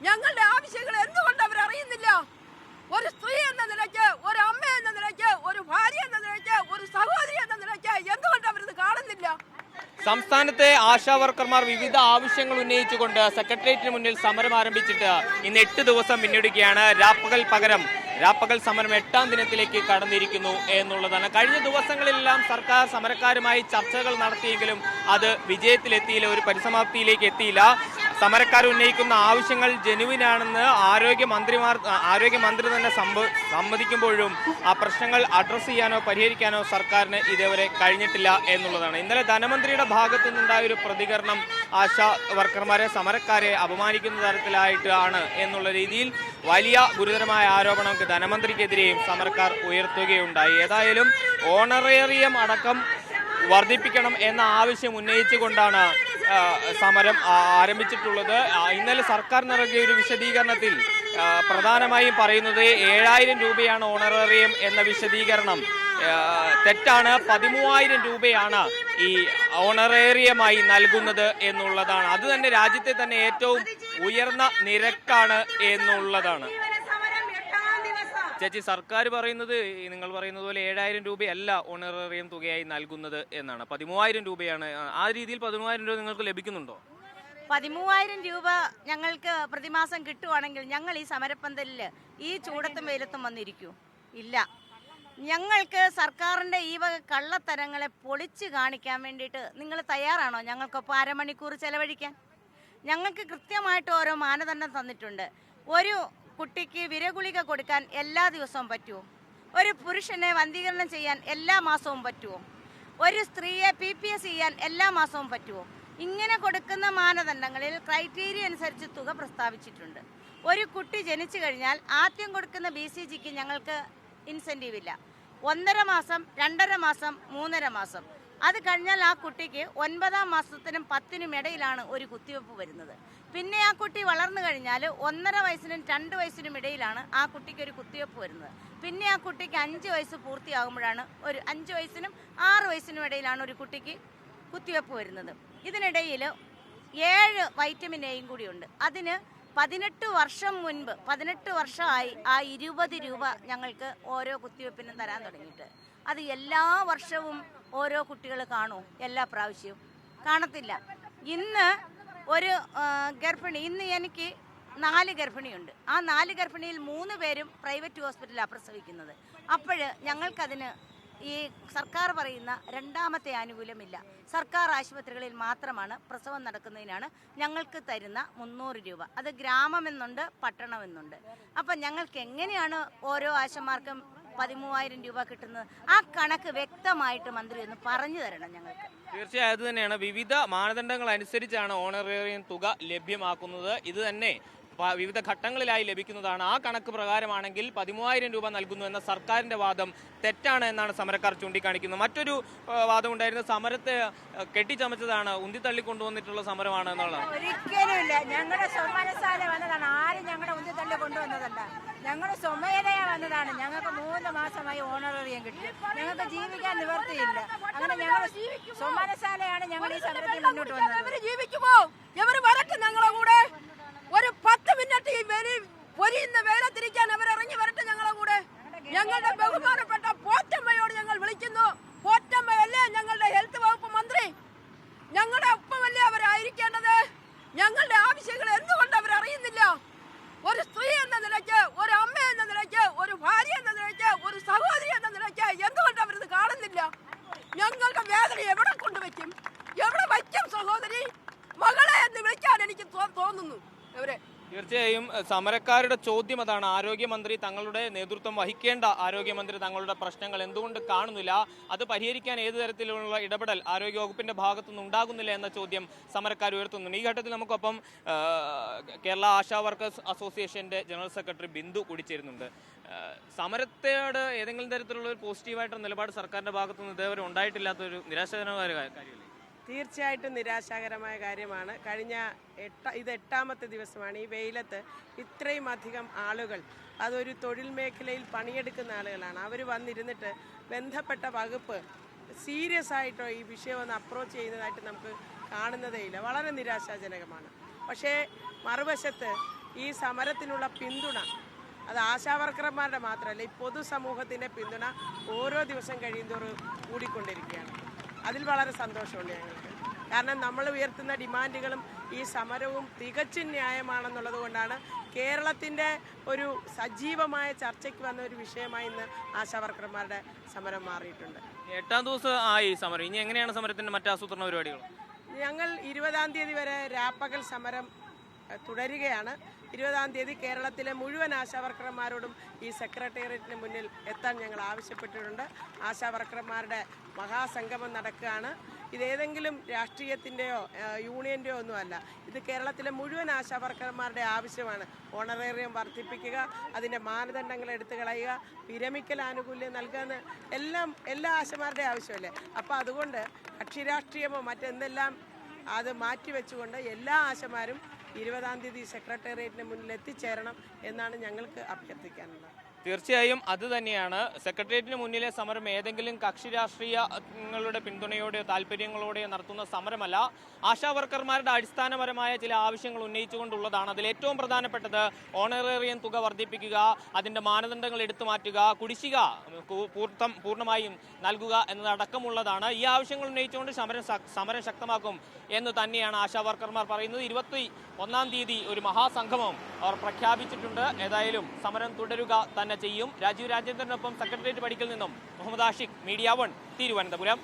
ഞങ്ങളുടെ ആവശ്യങ്ങൾ എന്തുകൊണ്ട് അവർ അറിയുന്നില്ല? ഒരു സ്ത്രീ എന്ന നിലയ്ക്ക്, ഒരു അമ്മ എന്ന നിലയ്ക്ക്, ഒരു ഭാര്യ എന്ന നിലയ്ക്ക്, ഒരു സഹോദരി എന്ന നിലയ്ക്ക് എന്തുകൊണ്ട് അവരിത് കാണുന്നില്ല? സംസ്ഥാനത്തെ ആശാ വർക്കർമാർ വിവിധ ആവശ്യങ്ങൾ ഉന്നയിച്ചുകൊണ്ട് സെക്രട്ടേറിയറ്റിന് മുന്നിൽ സമരം ആരംഭിച്ചിട്ട് ഇന്ന് 8 ദിവസം പിന്നിടുകയാണ്. രാപ്പകൽ സമരം 8ാം ദിനത്തിലേക്ക് കടന്നിരിക്കുന്നു എന്നുള്ളതാണ്. കഴിഞ്ഞ ദിവസങ്ങളിലെല്ലാം സർക്കാർ സമരക്കാരുമായി ചർച്ചകൾ നടത്തിയെങ്കിലും അത് വിജയത്തിലെത്തിയില്ല, ഒരു പരിസമാപ്തിയിലേക്ക് എത്തിയില്ല. സമരക്കാർ ഉന്നയിക്കുന്ന ആവശ്യങ്ങൾ ജനുവിനാണെന്ന് ആരോഗ്യമന്ത്രി തന്നെ സമ്മതിക്കുമ്പോഴും ആ പ്രശ്നങ്ങൾ അഡ്രസ് ചെയ്യാനോ പരിഹരിക്കാനോ സർക്കാരിന് ഇതേവരെ കഴിഞ്ഞിട്ടില്ല എന്നുള്ളതാണ്. ഇന്നലെ ധനമന്ത്രിയുടെ ഭാഗത്തു നിന്നുണ്ടായ ഒരു പ്രതികരണം ആശാ വർക്കർമാരെ, സമരക്കാരെ അപമാനിക്കുന്ന തരത്തിലായിട്ടാണ് എന്നുള്ള രീതിയിൽ വലിയ ഗുരുതരമായ ആരോപണം ധനമന്ത്രിക്കെതിരെയും സമരക്കാർ ഉയർത്തുകയുണ്ടായി. ഏതായാലും ഓണറേറിയം അടക്കം വർദ്ധിപ്പിക്കണം എന്ന ആവശ്യം ഉന്നയിച്ചുകൊണ്ടാണ് സമരം ആരംഭിച്ചിട്ടുള്ളത്. ഇന്നലെ സർക്കാർ നൽകിയ ഒരു വിശദീകരണത്തിൽ പ്രധാനമായും പറയുന്നത് 7000 രൂപയാണ് ഓണറേറിയം എന്ന വിശദീകരണം തെറ്റാണ്. 13,000 രൂപയാണ് ഈ ഓണറേറിയമായി നൽകുന്നത് എന്നുള്ളതാണ്. അത് തന്നെ രാജ്യത്തെ തന്നെ ഏറ്റവും ഉയർന്ന നിരക്കാണ് എന്നുള്ളതാണ്. ചേച്ചി, സർക്കാർ പറയുന്നത് നിങ്ങൾ പറയുന്നത് പോലെ 7000 രൂപയല്ല ഓണറേറിയം തുകയായി നൽകുന്നത് എന്നാണ്, 13,000 രൂപയാണ്. ആ രീതിയിൽ 13,000 രൂപ നിങ്ങൾക്ക് ലഭിക്കുന്നുണ്ടോ? 13,000 രൂപ ഞങ്ങൾക്ക് പ്രതിമാസം കിട്ടുവാണെങ്കിൽ ഞങ്ങൾ ഈ സമരപ്പന്തലിൽ ഈ ചൂടത്തും വെയിലത്തും വന്നിരിക്കൂ? ഇല്ല. ഞങ്ങൾക്ക് സർക്കാരിൻ്റെ ഈ വക കള്ളത്തരങ്ങളെ പൊളിച്ച് കാണിക്കാൻ വേണ്ടിയിട്ട് നിങ്ങൾ തയ്യാറാണോ? ഞങ്ങൾക്കൊപ്പം അരമണിക്കൂർ ചെലവഴിക്കാൻ. ഞങ്ങൾക്ക് കൃത്യമായിട്ട് ഓരോ മാനദണ്ഡം തന്നിട്ടുണ്ട്. ഒരു കുട്ടിക്ക് വിരഗുളിക കൊടുക്കാൻ എല്ലാ ദിവസവും പറ്റുമോ? ഒരു പുരുഷനെ വന്ധീകരണം ചെയ്യാൻ എല്ലാ മാസവും പറ്റുമോ? ഒരു സ്ത്രീയെ PPS ചെയ്യാൻ എല്ലാ മാസവും പറ്റുമോ? ഇങ്ങനെ കൊടുക്കുന്ന മാനദണ്ഡങ്ങളിൽ ക്രൈറ്റീരിയ അനുസരിച്ച് തുക പ്രസ്താവിച്ചിട്ടുണ്ട്. ഒരു കുട്ടി ജനിച്ചു കഴിഞ്ഞാൽ ആദ്യം കൊടുക്കുന്ന BCGക്ക് ഞങ്ങൾക്ക് ഇൻസെൻറ്റീവ് ഇല്ല. 1.5 മാസം, 2.5 മാസം, 3.5 മാസം. അത് കഴിഞ്ഞാൽ ആ കുട്ടിക്ക് 9ാം മാസത്തിനും 10നും ഇടയിലാണ് ഒരു കുത്തിവെപ്പ് വരുന്നത്. പിന്നെ ആ കുട്ടി വളർന്നു കഴിഞ്ഞാൽ 1.5 വയസ്സിനും 2 വയസ്സിനും ഇടയിലാണ് ആ കുട്ടിക്ക് ഒരു കുത്തിവെപ്പ് വരുന്നത്. പിന്നെ ആ കുട്ടിക്ക് 5 വയസ്സ് പൂർത്തിയാകുമ്പോഴാണ്, ഒരു 5 വയസ്സിനും 6 വയസ്സിനും ഇടയിലാണ് ഒരു കുട്ടിക്ക് കുത്തിവെപ്പ് വരുന്നത്. ഇതിനിടയിൽ 7 വൈറ്റമിൻ എയും കൂടിയുണ്ട്. അതിന് 18 വർഷം മുൻപ്, 18 വർഷമായി ആ 20 രൂപ ഞങ്ങൾക്ക് ഓരോ കുത്തിവെപ്പിനും തരാൻ തുടങ്ങിയിട്ട്. അത് എല്ലാ വർഷവും ഓരോ കുട്ടികൾ കാണൂ? എല്ലാ പ്രാവശ്യവും കാണത്തില്ല. ഇന്ന് ഒരു ഗർഭിണി, ഇന്ന് എനിക്ക് 4 ഗർഭിണിയുണ്ട്. ആ 4 ഗർഭിണിയിൽ 3 പേരും പ്രൈവറ്റ് ഹോസ്പിറ്റലാണ് പ്രസവിക്കുന്നത്. അപ്പോൾ ഞങ്ങൾക്കതിന് ഈ സർക്കാർ പറയുന്ന 2ാമത്തെ ആനുകൂല്യമില്ല. സർക്കാർ ആശുപത്രികളിൽ മാത്രമാണ് പ്രസവം നടക്കുന്നതിനാണ് ഞങ്ങൾക്ക് തരുന്ന 300 രൂപ. അത് ഗ്രാമമെന്നുണ്ട്, പട്ടണമെന്നുണ്ട്. അപ്പം ഞങ്ങൾക്ക് എങ്ങനെയാണ് ഓരോ ആശമാർക്കും 13,000 രൂപ കിട്ടുന്നത്? ആ കണക്ക് വ്യക്തമായിട്ട് മന്ത്രി ഒന്ന് പറഞ്ഞു തരണം ഞങ്ങൾക്ക്. തീർച്ചയായും അത് തന്നെയാണ്. വിവിധ മാനദണ്ഡങ്ങൾ അനുസരിച്ചാണ് ഓണറേറിയം തുക ലഭ്യമാക്കുന്നത്. ഇത് തന്നെ വിവിധ ഘട്ടങ്ങളിലായി ലഭിക്കുന്നതാണ്. ആ കണക്ക് പ്രകാരമാണെങ്കിൽ 13,000 രൂപ നൽകുന്നു എന്ന സർക്കാരിന്റെ വാദം തെറ്റാണ് എന്നാണ് സമരക്കാർ ചൂണ്ടിക്കാണിക്കുന്നത്. മറ്റൊരു വാദം ഉണ്ടായിരുന്ന സമരത്തെ കെട്ടിച്ചമച്ചതാണ്, ഉന്തിത്തള്ളി കൊണ്ടുവന്നിട്ടുള്ള സമരമാണ് എന്നുള്ളതാണ്. ഒരിക്കലുമില്ല. ഞങ്ങളുടെ സ്വമനസാലെ വന്നതാണ്, ആരും ഞങ്ങളുടെ ഉന്തിത്തള്ളി കൊണ്ടുവന്നതല്ല. ഞങ്ങൾ സ്വമേധയാ വന്നതാണ്. ഞങ്ങൾക്ക് 3 മാസമായി ഓണറേറിയം കിട്ടി. ഞങ്ങൾക്ക് ജീവിക്കാൻ നിവർത്തിയില്ല. അങ്ങനെ ഞങ്ങൾ സ്വമനസാലയാണ് ഞങ്ങൾ ഈ സമരത്തിൽ മുന്നോട്ട് വന്നത്. ജീവിക്കുമോ? ഇവർ വരട്ടെ ഞങ്ങളെ കൂടെ. ഒരു 10 മിനിറ്റ് ഈ പൊരിയുന്ന വേലത്തിരിക്കാൻ അവരിറങ്ങി വരട്ടെ ഞങ്ങളെ കൂടെ. ഞങ്ങളുടെ ബഹുമാനപ്പെട്ട പോറ്റമ്മയോട് ഞങ്ങൾ വിളിക്കുന്നു. പോറ്റമ്മയല്ലേ ഞങ്ങളുടെ ഹെൽത്ത് വകുപ്പ് മന്ത്രി? ഞങ്ങളുടെ ഒപ്പമല്ലേ അവരായിരിക്കേണ്ടത്? ഞങ്ങളുടെ ആവശ്യങ്ങൾ എന്തുകൊണ്ട് അവർ അറിയുന്നില്ല? ഒരു സ്ത്രീ എന്ന നിലയ്ക്ക്, ഒരു അമ്മ എന്ന നിലയ്ക്ക്, ഒരു ഭാര്യ എന്ന നിലയ്ക്ക്, ഒരു സഹോദരി എന്ന നിലയ്ക്ക് എന്തുകൊണ്ട് അവരിത് കാണുന്നില്ല? ഞങ്ങളുടെ വേദന എവിടെ കൊണ്ടുവയ്ക്കും? എവിടെ വയ്ക്കും സഹോദരി? മകളെ എന്ന് വിളിക്കാൻ എനിക്ക് തോന്നുന്നു. തീർച്ചയായും സമരക്കാരുടെ ചോദ്യം അതാണ്. ആരോഗ്യമന്ത്രി, തങ്ങളുടെ നേതൃത്വം വഹിക്കേണ്ട ആരോഗ്യമന്ത്രി തങ്ങളുടെ പ്രശ്നങ്ങൾ എന്തുകൊണ്ട് കാണുന്നില്ല? അത് പരിഹരിക്കാൻ ഏതു തരത്തിലുള്ള ഇടപെടൽ ആരോഗ്യവകുപ്പിന്റെ ഭാഗത്തുനിന്ന് ഉണ്ടാകുന്നില്ല എന്ന ചോദ്യം സമരക്കാർ ഉയർത്തുന്നുണ്ട്. ഈ ഘട്ടത്തിൽ നമുക്കൊപ്പം കേരള ആശാ വർക്കേഴ്സ് അസോസിയേഷന്റെ ജനറൽ സെക്രട്ടറി ബിന്ദു കൂടി ചേരുന്നുണ്ട്. സമരത്തോട് ഏതെങ്കിലും തരത്തിലുള്ള ഒരു പോസിറ്റീവായിട്ടുള്ള നിലപാട് സർക്കാരിന്റെ ഭാഗത്തുനിന്ന് ഇതേവരെ ഉണ്ടായിട്ടില്ലാത്തൊരു നിരാശാജനകമായ കാര്യമല്ലേ? തീർച്ചയായിട്ടും നിരാശാകരമായ കാര്യമാണ്. ഇത് 8ാമത്തെ ദിവസമാണ് ഈ വെയിലത്ത് ഇത്രയും അധികം ആളുകൾ, അതൊരു തൊഴിൽ മേഖലയിൽ പണിയെടുക്കുന്ന ആളുകളാണ്. അവർ വന്നിരുന്നിട്ട് ബന്ധപ്പെട്ട വകുപ്പ് സീരിയസ് ആയിട്ടോ ഈ വിഷയം ഒന്ന് അപ്രോച്ച് ചെയ്യുന്നതായിട്ട് നമുക്ക് കാണുന്നതേയില്ല. വളരെ നിരാശാജനകമാണ്. പക്ഷേ മറുവശത്ത് ഈ സമരത്തിനുള്ള പിന്തുണ അത് ആശാവർക്കർമാരുടെ മാത്രമല്ല, ഈ പൊതുസമൂഹത്തിൻ്റെ പിന്തുണ ഓരോ ദിവസം കഴിയുന്തോറും കൂടിക്കൊണ്ടിരിക്കുകയാണ്. അതിൽ വളരെ സന്തോഷമുണ്ട് ഞങ്ങൾക്ക്. കാരണം നമ്മൾ ഉയർത്തുന്ന ഡിമാൻഡുകളും ഈ സമരവും തികച്ചും ന്യായമാണെന്നുള്ളത് കൊണ്ടാണ് കേരളത്തിൻ്റെ ഒരു സജീവമായ ചർച്ചയ്ക്ക് വന്ന ഒരു വിഷയമായി ഇന്ന് ആശാവർക്കർമാരുടെ സമരം മാറിയിട്ടുണ്ട്. 8ാം ദിവസം ആയി സമരം. ഇനി എങ്ങനെയാണ് സമരത്തിന്റെ മറ്റ് ആസൂത്രണ പരിപാടികൾ? ഞങ്ങൾ 20-ാം തീയതി വരെ രാപ്പകൽ സമരം തുടരുകയാണ്. 20-ാം തീയതി കേരളത്തിലെ മുഴുവൻ ആശാവർക്കർമാരോടും ഈ സെക്രട്ടേറിയറ്റിന് മുന്നിൽ എത്താൻ ഞങ്ങൾ ആവശ്യപ്പെട്ടിട്ടുണ്ട്. ആശാവർക്കർമാരുടെ മഹാസംഗമം നടക്കുകയാണ്. ഇതേതെങ്കിലും രാഷ്ട്രീയത്തിൻ്റെയോ യൂണിയൻ്റെയോ ഒന്നുമല്ല. ഇത് കേരളത്തിലെ മുഴുവൻ ആശാവർക്കർമാരുടെ ആവശ്യമാണ്. ഓണറേറിയം വർദ്ധിപ്പിക്കുക, അതിൻ്റെ മാനദണ്ഡങ്ങൾ എടുത്തു കളയുക, വിരമിക്കൽ ആനുകൂല്യം നൽകുക, എല്ലാ ആശമാരുടെ ആവശ്യമല്ലേ. അപ്പോൾ അതുകൊണ്ട് കക്ഷി രാഷ്ട്രീയമോ മറ്റെന്തെല്ലാം അത് മാറ്റിവെച്ചുകൊണ്ട് എല്ലാ ആശമാരും 20-ാം തീയതി സെക്രട്ടേറിയറ്റിന് മുന്നിൽ എത്തിച്ചേരണം എന്നാണ് ഞങ്ങൾക്ക് അഭ്യർത്ഥിക്കാനുള്ളത്. തീർച്ചയായും അത് തന്നെയാണ്. സെക്രട്ടേറിയറ്റിന് മുന്നിലെ സമരം ഏതെങ്കിലും കക്ഷി രാഷ്ട്രീയങ്ങളുടെ പിന്തുണയോടെയോ താല്പര്യങ്ങളോടെയോ നടത്തുന്ന സമരമല്ല. ആശാവർക്കർമാരുടെ അടിസ്ഥാനപരമായ ചില ആവശ്യങ്ങൾ ഉന്നയിച്ചുകൊണ്ടുള്ളതാണ്. അതിൽ ഏറ്റവും പ്രധാനപ്പെട്ടത് ഓണറേറിയം തുക വർദ്ധിപ്പിക്കുക, അതിൻ്റെ മാനദണ്ഡങ്ങൾ എടുത്തു മാറ്റുക, കുടിശ്ശിക പൂർണ്ണമായും നൽകുക എന്നതടക്കമുള്ളതാണ്. ഈ ആവശ്യങ്ങൾ ഉന്നയിച്ചുകൊണ്ട് സമരം ശക്തമാക്കും എന്ന് തന്നെയാണ് ആശാവർക്കർമാർ പറയുന്നത്. 21-ാം തീയതി ഒരു മഹാസംഗമം അവർ പ്രഖ്യാപിച്ചിട്ടുണ്ട്. ഏതായാലും സമരം തുടരുക തന്നെ ചെയ്യും. രാജീവ് രാജേന്ദ്രനൊപ്പം സെക്രട്ടേറിയറ്റ് പടിക്കൽ നിന്നും മുഹമ്മദ് ആഷിഖ്, മീഡിയ 1, തിരുവനന്തപുരം.